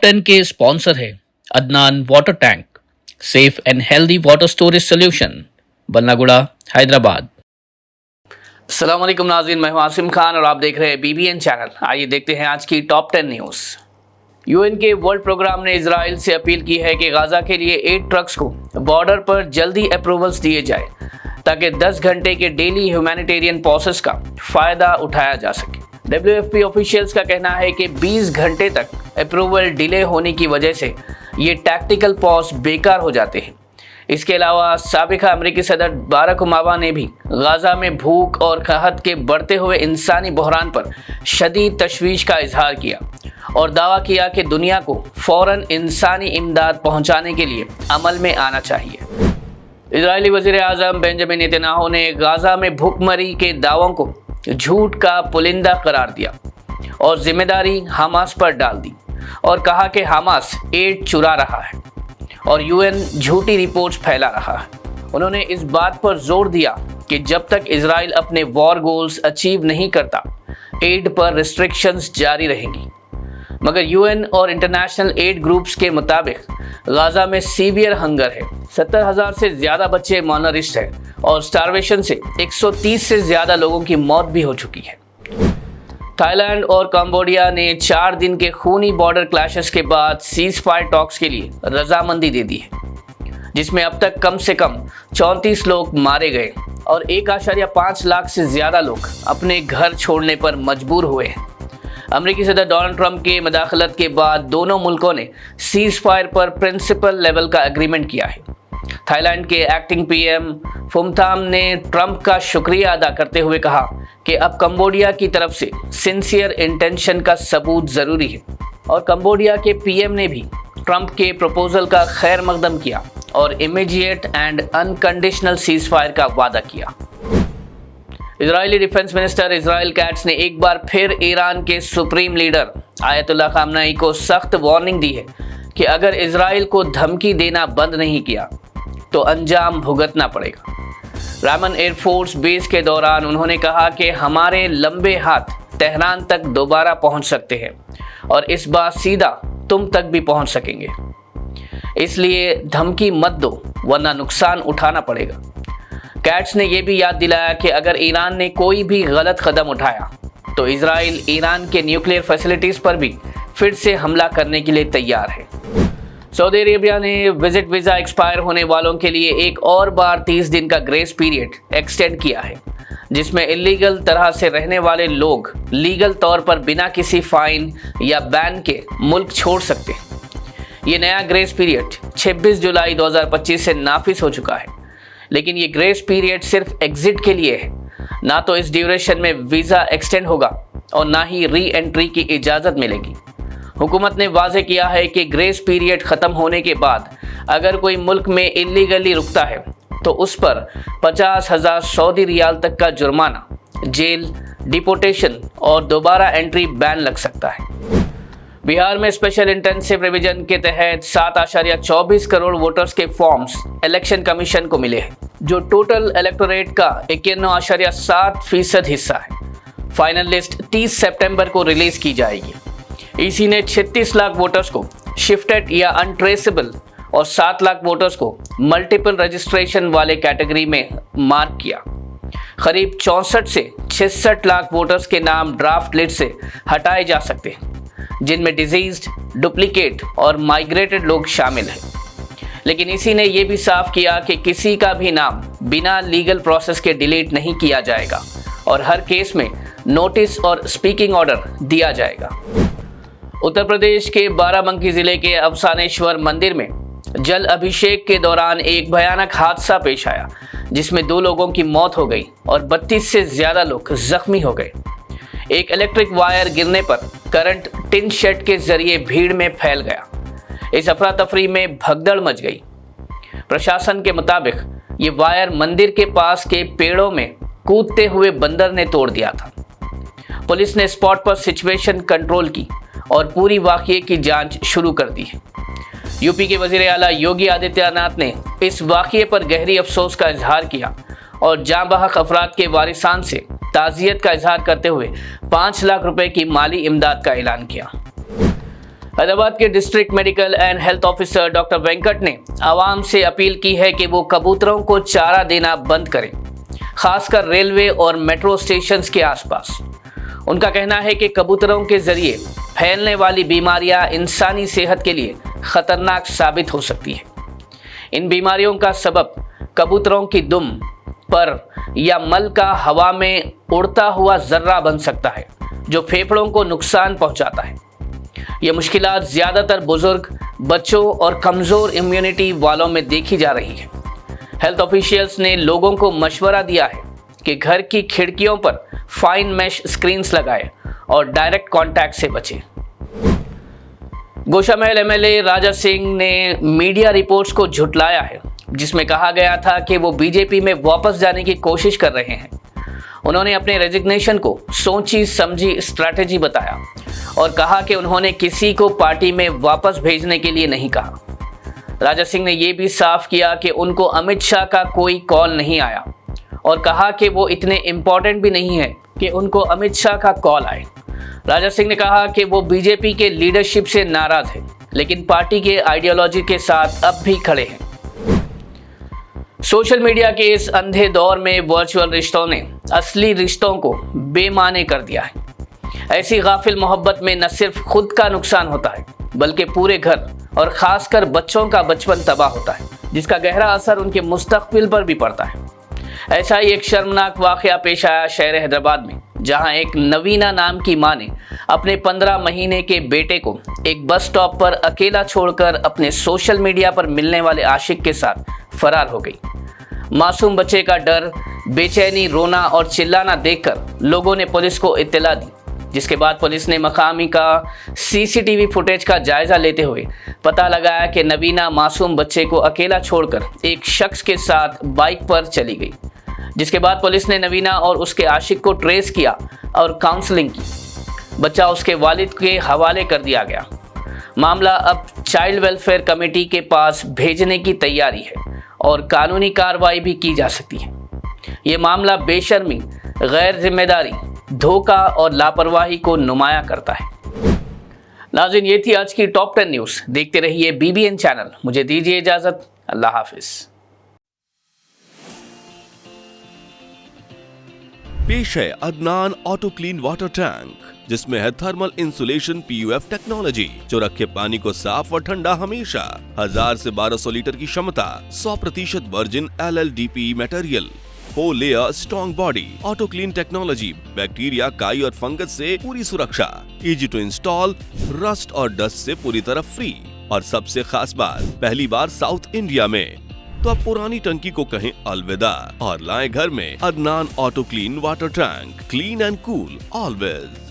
Top 10 के sponsor है Adnan water tank, safe and healthy water storage solution, Ballaguda, Hyderabad. अस्सलाम वालेकुम नाज़रीन, मैं हूं आसिम खान और आप देख रहे हैं BBN चैनल। आइए देखते हैं आज की टॉप 10 न्यूज़। UN के वर्ल्ड प्रोग्राम ने इजराइल से अपील की है कि गाजा के लिए 8 ट्रक्स को बॉर्डर पर जल्दी अप्रूवल्स दिए जाए ताकि 10 घंटे के डेली ह्यूमैनिटेरियन प्रोसेस का फ़ायदा उठाया जा सके। WFP ऑफिशियल्स का कहना है कि 20 घंटे तक अप्रूवल डिले होने की वजह से ये टैक्टिकल पॉज बेकार हो जाते हैं। इसके अलावा साबिका अमेरिकी सदर बाराक ओबामा ने भी गाजा में भूख और कहत के बढ़ते हुए इंसानी बहरान पर शदीद तशवीश का इजहार किया और दावा किया कि दुनिया को फ़ौरन इंसानी इमदाद पहुंचाने के लिए अमल में आना चाहिए। इजरायली वज़ीर आज़म बेंजामिन नेतन्याहू ने गाजा में भूखमरी के दावों को झूठ का पुलिंदा करार दिया और जिम्मेदारी हमास पर डाल दी और कहा कि हमास एड चुरा रहा है और UN झूठी रिपोर्ट्स फैला रहा है। उन्होंने इस बात पर जोर दिया कि जब तक इजराइल अपने वॉर गोल्स अचीव नहीं करता, एड पर रिस्ट्रिक्शंस जारी रहेंगी। मगर UN और इंटरनेशनल एड ग्रुप्स के मुताबिक गाजा में सीवियर हंगर है, 70,000 से ज़्यादा बच्चे मॉलनरिश्ड हैं और स्टारवेशन से 130 से ज़्यादा लोगों की मौत भी हो चुकी है। थाईलैंड और कंबोडिया ने 4 दिन के खूनी बॉर्डर क्लैशेस के बाद सीज फायर टॉक्स के लिए रजामंदी दे दी है, जिसमें अब तक कम से कम 34 लोग मारे गए और 1.5 लाख से ज़्यादा लोग अपने घर छोड़ने पर मजबूर हुए हैं। अमेरिकी सदर डोनाल्ड ट्रंप के मदाखलत के बाद दोनों मुल्कों ने सीज फायर पर प्रिंसिपल लेवल का एग्रीमेंट किया है। थाईलैंड के एक्टिंग PM फुमथाम ने ट्रंप का शुक्रिया अदा करते हुए कहा कि अब कंबोडिया की तरफ से सिंसियर इंटेंशन का सबूत ज़रूरी है और कंबोडिया के PM ने भी ट्रंप के प्रपोजल का खैर मकदम किया और immediate and unconditional cease fire का वादा किया। Israeli defence minister Israel cats ने एक बार फिर ईरान के सुप्रीम लीडर आयतुल्लाह खामनेई को सख्त वार्निंग दी है कि अगर इजराइल को धमकी देना बंद नहीं किया तो अंजाम भुगतना पड़ेगा। रामन एयरफोर्स बेस के दौरान उन्होंने कहा कि हमारे लंबे हाथ तेहरान तक दोबारा पहुंच सकते हैं और इस बार सीधा तुम तक भी पहुंच सकेंगे, इसलिए धमकी मत दो वरना नुकसान उठाना पड़ेगा। कैट्स ने यह भी याद दिलाया कि अगर ईरान ने कोई भी गलत कदम उठाया तो इजराइल ईरान के न्यूक्लियर फैसिलिटीज़ पर भी फिर से हमला करने के लिए तैयार है। सऊदी अरेबिया ने विजिट वीज़ा एक्सपायर होने वालों के लिए एक और बार 30 दिन का ग्रेस पीरियड एक्सटेंड किया है, जिसमें इलीगल तरह से रहने वाले लोग लीगल तौर पर बिना किसी फाइन या बैन के मुल्क छोड़ सकते हैं। ये नया ग्रेस पीरियड 26 जुलाई 2025 से नाफिज हो चुका है, लेकिन ये ग्रेस पीरियड सिर्फ एग्जिट के लिए है। ना तो इस ड्यूरेशन में वीज़ा एक्सटेंड होगा और ना ही री एंट्री की इजाज़त मिलेगी। हुकूमत ने वाज़े किया है कि ग्रेस पीरियड ख़त्म होने के बाद अगर कोई मुल्क में इलीगली रुकता है तो उस पर 50,000 सऊदी रियाल तक का जुर्माना, जेल, डिपोटेशन और दोबारा एंट्री बैन लग सकता है। बिहार में स्पेशल इंटेंसिव रिवीजन के तहत 7.24 करोड़ वोटर्स के फॉर्म्स इलेक्शन कमीशन को मिले हैं, जो टोटल इलेक्टोरेट का 91.7% हिस्सा है। फाइनल लिस्ट 30 सितंबर को रिलीज की जाएगी। ईसी ने 36 लाख वोटर्स को शिफ्टेड या अनट्रेसेबल और 7 लाख वोटर्स को मल्टीपल रजिस्ट्रेशन वाले कैटेगरी में मार्क किया। करीब 64 से 66 लाख वोटर्स के नाम ड्राफ्ट लिस्ट से हटाए जा सकते हैं, जिनमें डिजीज्ड, डुप्लीकेट और माइग्रेटेड लोग शामिल हैं। लेकिन इसी ने यह भी साफ किया कि किसी का भी नाम बिना लीगल प्रोसेस के डिलीट नहीं किया जाएगा और हर केस में नोटिस और स्पीकिंग ऑर्डर दिया जाएगा। उत्तर प्रदेश के बाराबंकी जिले के अफसानेश्वर मंदिर में जल अभिषेक के दौरान एक भयानक हादसा पेश आया, जिसमें 2 लोगों की मौत हो गई और 32 से ज़्यादा लोग जख्मी हो गए। एक इलेक्ट्रिक वायर गिरने पर करंट टिन शेड के जरिए भीड़ में फैल गया। इस अफरा तफरी में भगदड़ मच गई। प्रशासन के मुताबिक ये वायर मंदिर के पास के पेड़ों में कूदते हुए बंदर ने तोड़ दिया था। पुलिस ने स्पॉट पर सिचुएशन कंट्रोल की और पूरी वाकये की जांच शुरू कर दी है। यूपी के वजीर आला योगी आदित्यनाथ ने इस वाकये पर गहरी अफसोस का इजहार किया और जाँ बहक अफराद के वारिसान से ताज़ियत का इजहार करते हुए 5 लाख रुपए की माली इमदाद का ऐलान किया। हैदराबाद के district medical and health officer doctor Venkat ने आवाम से अपील की है कि वो कबूतरों को चारा देना बंद करें, खासकर रेलवे और मेट्रो स्टेशंस के आसपास। उनका कहना है कि कबूतरों के जरिए फैलने वाली बीमारियां इंसानी सेहत के लिए खतरनाक साबित हो सकती है। इन बीमारियों का सबब कबूतरों की दुम, पर या मल का हवा में उड़ता हुआ जर्रा बन सकता है, जो फेफड़ों को नुकसान पहुंचाता है। ये मुश्किलात ज़्यादातर बुजुर्ग, बच्चों और कमज़ोर इम्यूनिटी वालों में देखी जा रही है। हेल्थ ऑफिशियल्स ने लोगों को मशवरा दिया है कि घर की खिड़कियों पर फाइन मैश स्क्रीन्स लगाएं और डायरेक्ट कांटेक्ट से बचें। गोशामहल एमएलए राजा सिंह ने मीडिया रिपोर्ट्स को झुटलाया है, जिसमें कहा गया था कि वो बीजेपी में वापस जाने की कोशिश कर रहे हैं। उन्होंने अपने रेजिग्नेशन को सोची समझी स्ट्रैटेजी बताया और कहा कि उन्होंने किसी को पार्टी में वापस भेजने के लिए नहीं कहा। राजा सिंह ने यह भी साफ किया कि उनको अमित शाह का कोई कॉल नहीं आया और कहा कि वो इतने इम्पोर्टेंट भी नहीं है कि उनको अमित शाह का कॉल आए। राजा सिंह ने कहा कि वो बीजेपी के लीडरशिप से नाराज है, लेकिन पार्टी के आइडियोलॉजी के साथ अब भी खड़े हैं। सोशल मीडिया के इस अंधे दौर में वर्चुअल रिश्तों ने असली रिश्तों को बेमाने कर दिया है। ऐसी गाफिल मोहब्बत में न सिर्फ खुद का नुकसान होता है, बल्कि पूरे घर और खासकर बच्चों का बचपन तबाह होता है, जिसका गहरा असर उनके मुस्तकबिल पर भी पड़ता है। ऐसा ही एक शर्मनाक वाकया पेश आया शहर हैदराबाद में, जहां एक नवीना नाम की मां ने अपने 15 महीने के बेटे को एक बस स्टॉप पर अकेला छोड़कर अपने सोशल मीडिया पर मिलने वाले आशिक के साथ फरार हो गई। मासूम बच्चे का डर, बेचैनी, रोना और चिल्लाना देखकर लोगों ने पुलिस को इत्तला दी, जिसके बाद पुलिस ने मकामी का सीसीटीवी फुटेज का जायजा लेते हुए पता लगाया कि नवीना मासूम बच्चे को अकेला छोड़कर एक शख्स के साथ बाइक पर चली गई। जिसके बाद पुलिस ने नवीना और उसके आशिक को ट्रेस किया और काउंसलिंग की। बच्चा उसके वालिद के हवाले कर दिया गया। मामला अब चाइल्ड वेलफेयर कमेटी के पास भेजने की तैयारी है और कानूनी कार्रवाई भी की जा सकती है। ये मामला बेशर्मी, गैर जिम्मेदारी, धोखा और लापरवाही को नुमाया करता है। नाज़रीन, ये थी आज की टॉप 10 न्यूज़। देखते रहिए BBN चैनल। मुझे दीजिए इजाज़त। अल्लाह हाफिज़। पेश है Adnan auto clean water tank, जिसमें है थर्मल इंसुलेशन PUF टेक्नोलॉजी, जो रखे पानी को साफ और ठंडा हमेशा। 1000 से 1200 लीटर की क्षमता, 100% virgin LLDPE material, 4 layer strong body, auto clean technology, bacteria, काई और फंगस से पूरी सुरक्षा, इजी टू इंस्टॉल, रस्ट और डस्ट से पूरी तरह फ्री। और सबसे खास बात, पहली बार साउथ इंडिया में। तो अब पुरानी टंकी को कहें अलविदा और लाएं घर में Adnan auto clean water tank, clean and cool always.